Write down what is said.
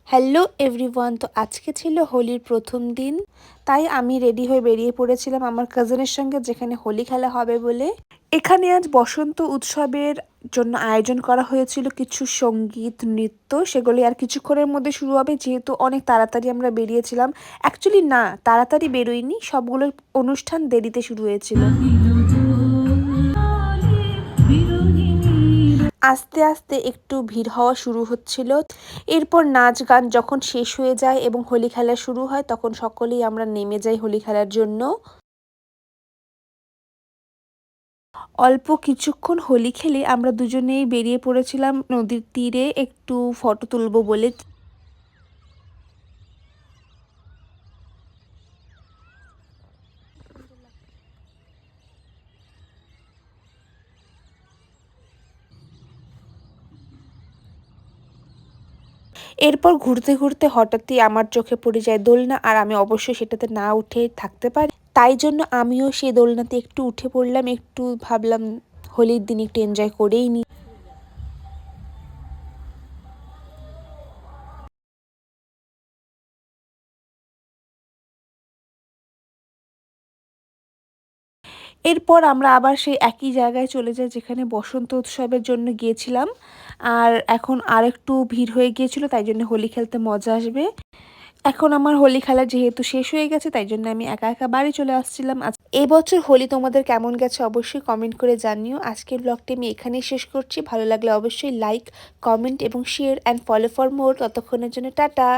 Hello everyone, তো আজকে ছিল হোলির প্রথম দিন। তাই আমি রেডি হয়ে বেরিয়ে পড়েছিলাম আমার কাজিনের সঙ্গে, যেখানে হোলি খেলা হবে বলে। এখানে আজ বসন্ত উৎসবের জন্য আয়োজন করা হয়েছিল কিছু সঙ্গীত নৃত্য, সেগুলি আর কিছুক্ষণের মধ্যে শুরু হবে, যেহেতু অনেক তাড়াতাড়ি আমরা বেরিয়েছিলাম। অ্যাকচুয়ালি না, তাড়াতাড়ি বেরোইনি, সবগুলো অনুষ্ঠান দেরিতে শুরু হয়েছিল। আস্তে আস্তে একটু ভিড় হওয়া শুরু হচ্ছিল। এরপর নাচ গান যখন শেষ হয়ে যায় এবং হোলি খেলা শুরু হয়, তখন সকলেই আমরা নেমে যাই হোলি খেলার জন্য। অল্প কিছুক্ষণ হোলি খেলে আমরা দুজনেই বেরিয়ে পড়েছিলাম নদীর তীরে একটু ফটো তুলবো বলে। এরপর ঘুরতে ঘুরতে হঠাৎই আমার চোখে পড়ে যায় দোলনা, আর আমি অবশ্যই সেটাতে না উঠে থাকতে পারি। তাই জন্য আমিও সেই দোলনাতে একটু উঠে পড়লাম, একটু ভাবলাম হোলির দিন একটু এনজয় করেই নিই। এরপর আমরা আবার সেই একই জায়গায় চলে যাই যেখানে বসন্ত উৎসবের জন্য গিয়েছিলাম। আর এখন আরেকটু ভিড় হয়ে গিয়েছিল, তাই জন্য হোলি খেলতে মজা আসবে। এখন আমার হোলি খেলা যেহেতু শেষ হয়ে গেছে, তাই জন্য আমি একা একা বাড়ি চলে আসছিলাম। এবছর হোলি তোমাদের কেমন গেছে অবশ্যই কমেন্ট করে জানিও। আজকের ব্লগটি আমি এখানেই শেষ করছি। ভালো লাগলে অবশ্যই লাইক, কমেন্ট এবং share and follow for more. ততক্ষণের জন্য টাটা।